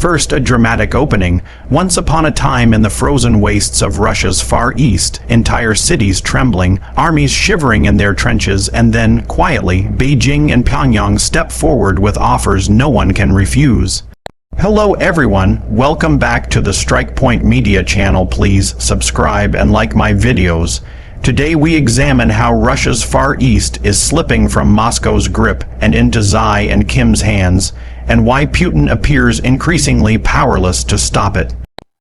First, a dramatic opening. Once upon a time in the frozen wastes of Russia's Far East, entire cities trembling, armies shivering in their trenches, and then, quietly, Beijing and Pyongyang step forward with offers no one can refuse. Hello everyone, welcome back to the Strike Point Media channel. Please subscribe and like my videos. Today we examine how Russia's Far East is slipping from Moscow's grip and into Xi and Kim's hands, and why Putin appears increasingly powerless to stop it.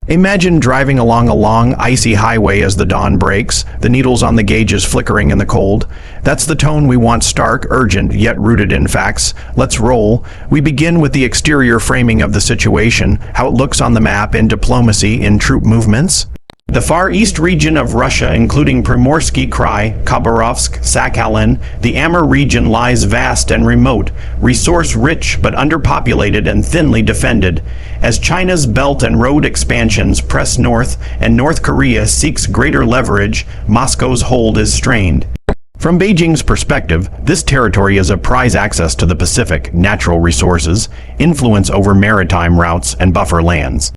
Imagine driving along a long, icy highway as the dawn breaks, the needles on the gauges flickering in the cold. That's the tone we want: stark, urgent, yet rooted in facts. Let's roll. We begin with the exterior framing of the situation, how it looks on the map, in diplomacy, in troop movements. The Far East region of Russia, including Primorsky Krai, Khabarovsk, Sakhalin, the Amur region, lies vast and remote, resource-rich but underpopulated and thinly defended. As China's Belt and Road expansions press north and North Korea seeks greater leverage, Moscow's hold is strained. From Beijing's perspective, this territory is a prize: access to the Pacific, natural resources, influence over maritime routes, and buffer lands.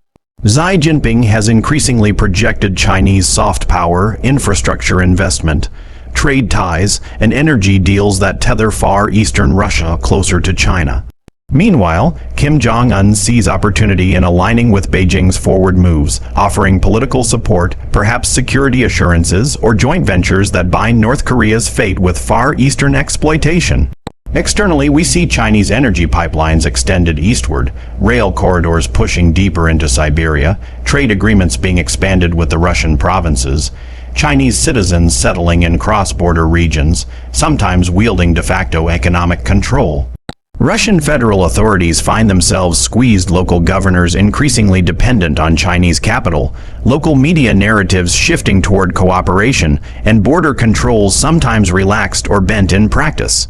Xi Jinping has increasingly projected Chinese soft power, infrastructure investment, trade ties, and energy deals that tether far eastern Russia closer to China. Meanwhile, Jong Un sees opportunity in aligning with Beijing's forward moves, offering political support, perhaps security assurances, or joint ventures that bind North Korea's fate with Far Eastern exploitation. Externally, we see Chinese energy pipelines extended eastward, rail corridors pushing deeper into Siberia, trade agreements being expanded with the Russian provinces, Chinese citizens settling in cross-border regions, sometimes wielding de facto economic control. Russian federal authorities find themselves squeezed, local governors increasingly dependent on Chinese capital, local media narratives shifting toward cooperation, and border controls sometimes relaxed or bent in practice.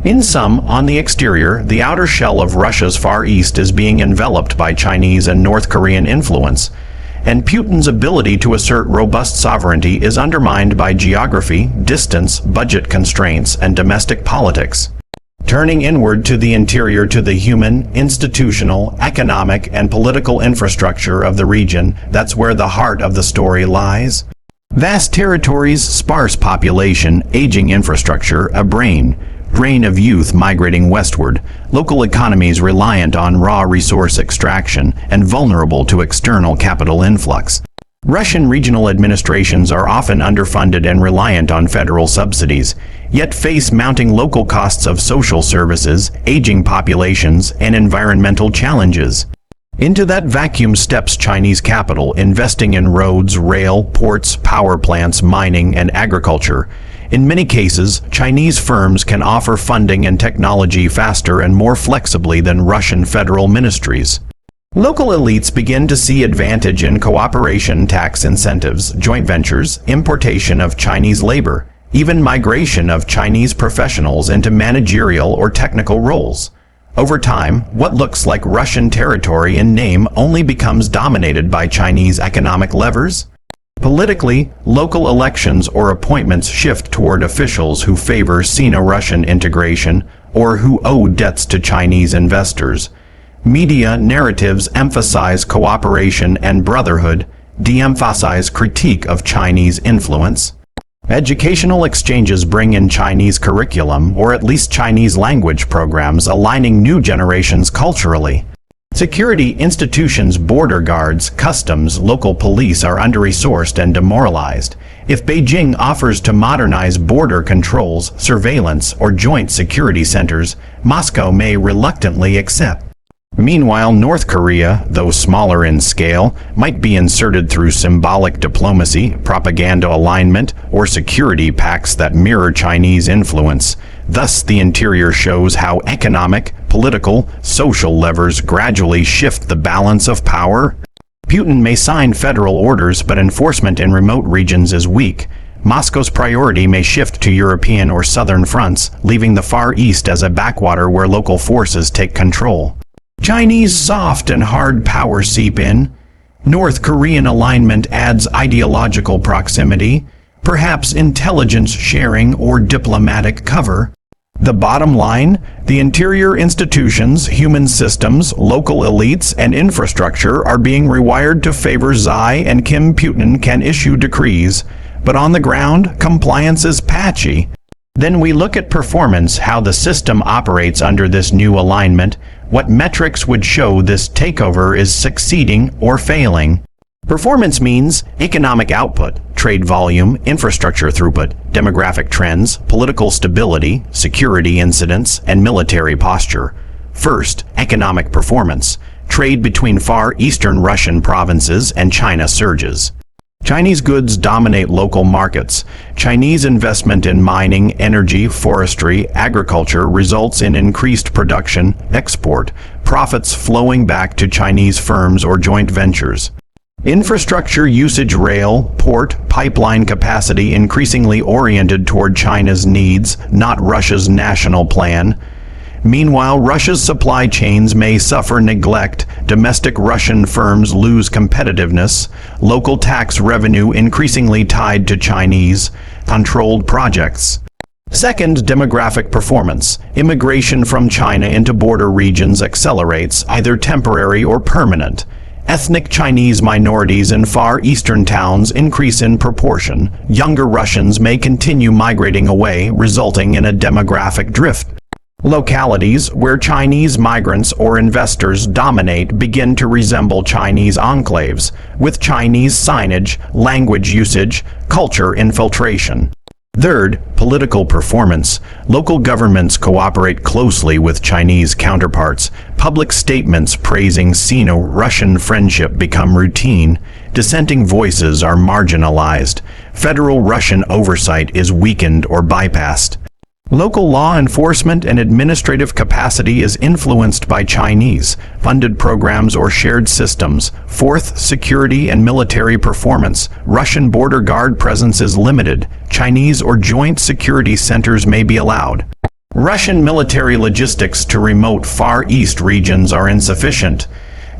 In sum, on the exterior, the outer shell of Russia's Far East is being enveloped by Chinese and North Korean influence, and Putin's ability to assert robust sovereignty is undermined by geography, distance, budget constraints, and domestic politics. Turning inward to the interior, to the human, institutional, economic, and political infrastructure of the region, that's where the heart of the story lies. Vast territories, sparse population, aging infrastructure, a drain of youth migrating westward, local economies reliant on raw resource extraction and vulnerable to external capital influx. Russian regional administrations are often underfunded and reliant on federal subsidies, yet face mounting local costs of social services, aging populations, and environmental challenges. Into that vacuum steps Chinese capital, investing in roads, rail, ports, power plants, mining, and agriculture. In many cases, Chinese firms can offer funding and technology faster and more flexibly than Russian federal ministries. Local elites begin to see advantage in cooperation, tax incentives, joint ventures, importation of Chinese labor, even migration of Chinese professionals into managerial or technical roles. Over time, what looks like Russian territory in name only becomes dominated by Chinese economic levers. Politically, local elections or appointments shift toward officials who favor Sino-Russian integration or who owe debts to Chinese investors. Media narratives emphasize cooperation and brotherhood, de-emphasize critique of Chinese influence. Educational exchanges bring in Chinese curriculum, or at least Chinese language programs, aligning new generations culturally. Security institutions, border guards, customs, local police are under-resourced and demoralized. If Beijing offers to modernize border controls, surveillance, or joint security centers, Moscow may reluctantly accept. Meanwhile, North Korea, though smaller in scale, might be inserted through symbolic diplomacy, propaganda alignment, or security pacts that mirror Chinese influence. Thus, the interior shows how economic, political, social levers gradually shift the balance of power. Putin may sign federal orders, but enforcement in remote regions is weak. Moscow's priority may shift to European or southern fronts, leaving the Far East as a backwater where local forces take control. Chinese soft and hard power seep in. North Korean alignment adds ideological proximity, perhaps intelligence sharing or diplomatic cover. The bottom line, the interior institutions, human systems, local elites, and infrastructure are being rewired to favor Xi, and Putin can issue decrees. But on the ground, compliance is patchy. Then we look at performance, how the system operates under this new alignment, what metrics would show this takeover is succeeding or failing. Performance means economic output, trade volume, infrastructure throughput, demographic trends, political stability, security incidents, and military posture. First, economic performance. Trade between far eastern Russian provinces and China surges. Chinese goods dominate local markets. Chinese investment in mining, energy, forestry, agriculture results in increased production, export, profits flowing back to Chinese firms or joint ventures. Infrastructure usage, rail, port, pipeline capacity increasingly oriented toward China's needs, not Russia's national plan. Meanwhile, Russia's supply chains may suffer neglect, domestic Russian firms lose competitiveness, local tax revenue increasingly tied to Chinese controlled projects. Second, demographic performance. Immigration from China into border regions accelerates, either temporary or permanent. Ethnic Chinese minorities in far eastern towns increase in proportion. Younger Russians may continue migrating away, resulting in a demographic drift. Localities where Chinese migrants or investors dominate begin to resemble Chinese enclaves, with Chinese signage, language usage, culture infiltration. Third, political performance. Local governments cooperate closely with Chinese counterparts. Public statements praising Sino-Russian friendship become routine. Dissenting voices are marginalized. Federal Russian oversight is weakened or bypassed. Local law enforcement and administrative capacity is influenced by Chinese-funded programs or shared systems. Fourth, security and military performance. Russian border guard presence is limited. Chinese or joint security centers may be allowed. Russian military logistics to remote Far East regions are insufficient.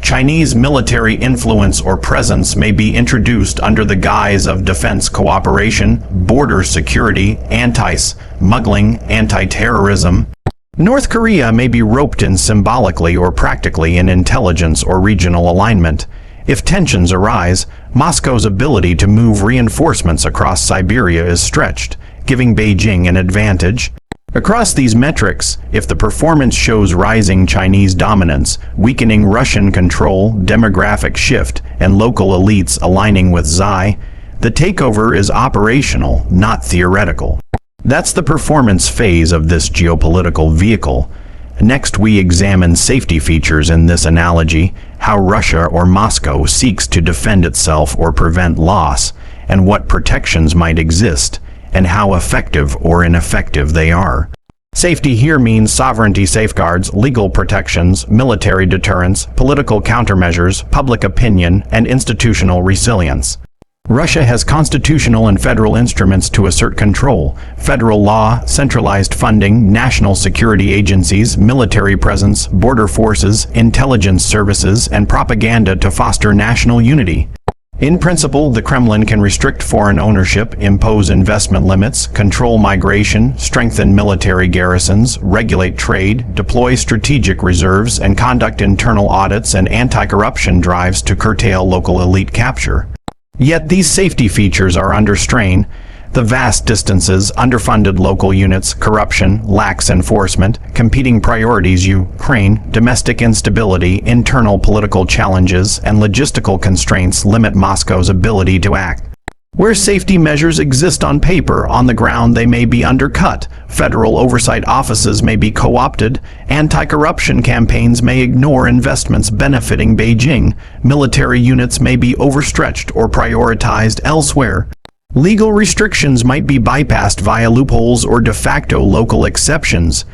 Chinese military influence or presence may be introduced under the guise of defense cooperation, border security, anti-smuggling, anti-terrorism. North Korea may be roped in symbolically or practically in intelligence or regional alignment. If tensions arise, Moscow's ability to move reinforcements across Siberia is stretched, giving Beijing an advantage. Across these metrics, if the performance shows rising Chinese dominance, weakening Russian control, demographic shift, and local elites aligning with Xi, the takeover is operational, not theoretical. That's the performance phase of this geopolitical vehicle. Next, we examine safety features in this analogy, how Russia or Moscow seeks to defend itself or prevent loss, and what protections might exist, and how effective or ineffective they are. Safety here means sovereignty safeguards, legal protections, military deterrence, political countermeasures, public opinion, and institutional resilience. Russia has constitutional and federal instruments to assert control: federal law, centralized funding, national security agencies, military presence, border forces, intelligence services, and propaganda to foster national unity. In principle, the Kremlin can restrict foreign ownership, impose investment limits, control migration, strengthen military garrisons, regulate trade, deploy strategic reserves, and conduct internal audits and anti-corruption drives to curtail local elite capture. Yet these safety features are under strain. The vast distances, underfunded local units, corruption, lax enforcement, competing priorities, Ukraine, domestic instability, internal political challenges, and logistical constraints limit Moscow's ability to act. Where safety measures exist on paper, on the ground they may be undercut. Federal oversight offices may be co-opted. Anti-corruption campaigns may ignore investments benefiting Beijing. Military units may be overstretched or prioritized elsewhere. Legal restrictions might be bypassed via loopholes or de facto local exceptions.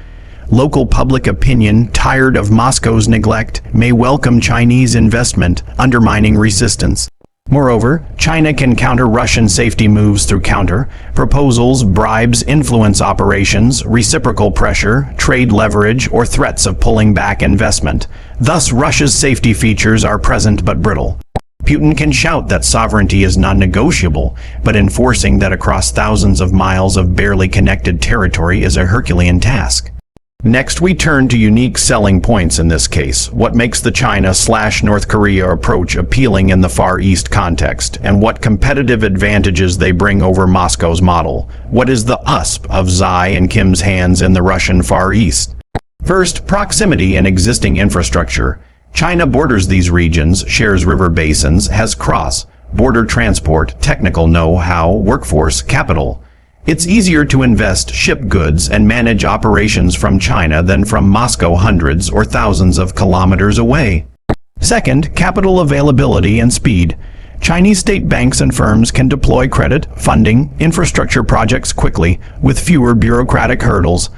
Local public opinion, tired of Moscow's neglect, may welcome Chinese investment, undermining resistance. Moreover, China can counter Russian safety moves through counter-proposals, bribes, influence operations, reciprocal pressure, trade leverage, or threats of pulling back investment. Thus, Russia's safety features are present but brittle. Putin can shout that sovereignty is non-negotiable, but enforcing that across thousands of miles of barely connected territory is a Herculean task. Next, we turn to unique selling points in this case. What makes the China/North Korea approach appealing in the Far East context, and what competitive advantages they bring over Moscow's model? What is the USP of Xi and Kim's hands in the Russian Far East? First, proximity and existing infrastructure. China borders these regions, shares river basins, has cross-border transport, technical know-how, workforce, capital. It's easier to invest, ship goods, and manage operations from China than from Moscow hundreds or thousands of kilometers away. Second, capital availability and speed. Chinese state banks and firms can deploy credit, funding, infrastructure projects quickly, with fewer bureaucratic hurdles.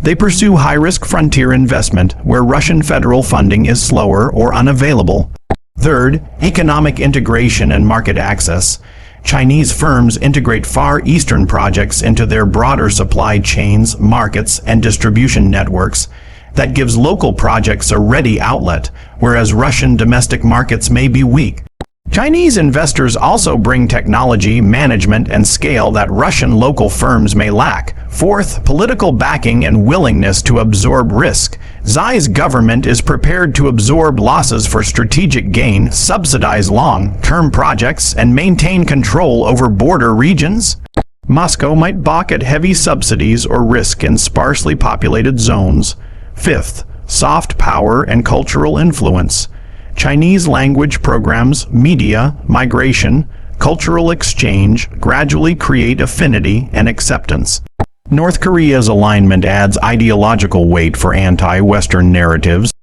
They pursue high-risk frontier investment, where Russian federal funding is slower or unavailable. Third, economic integration and market access. Chinese firms integrate Far Eastern projects into their broader supply chains, markets, and distribution networks. That gives local projects a ready outlet, whereas Russian domestic markets may be weak. Chinese investors also bring technology, management, and scale that Russian local firms may lack. Fourth, political backing and willingness to absorb risk. Xi's government is prepared to absorb losses for strategic gain, subsidize long-term projects, and maintain control over border regions. Moscow might balk at heavy subsidies or risk in sparsely populated zones. Fifth, soft power and cultural influence. Chinese language programs, media, migration, cultural exchange gradually create affinity and acceptance. North Korea's alignment adds ideological weight for anti-Western narratives.